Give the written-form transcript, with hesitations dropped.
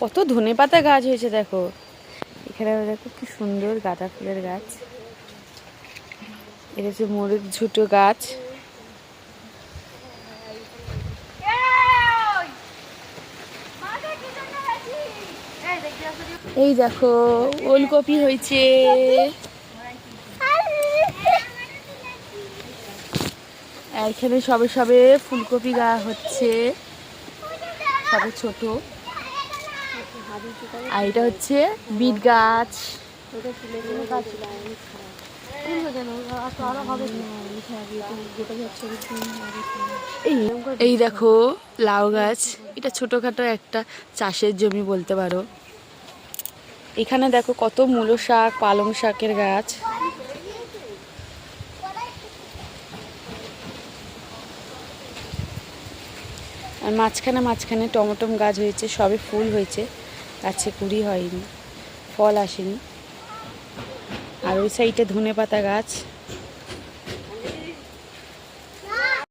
কত ধনেপাতা গাছ হয়েছে দেখো। এখানে দেখো কি সুন্দর গাঁদা ফুলের গাছ। এটা হচ্ছে মরিচ ঝুটো গাছ। এই দেখো ওলকপি হয়েছে। এখানে সবে সবে ফুলকপি গাছ হচ্ছে, সবে ছোট। আর এটা হচ্ছে বিট গাছ। এই দেখো লাউ গাছ। এটা ছোটখাটো একটা চাষের জমি বলতে পারো। এখানে দেখো কত মূলো শাক, পালং শাকের গাছ। আর মাঝখানে মাঝখানে টমেটো গাছ হয়েছে, সবে ফুল হয়েছে, গাছে কুড়ি হয়নি, ফল আসেনি। আর ওই সাইডে ধনেপাতা গাছ।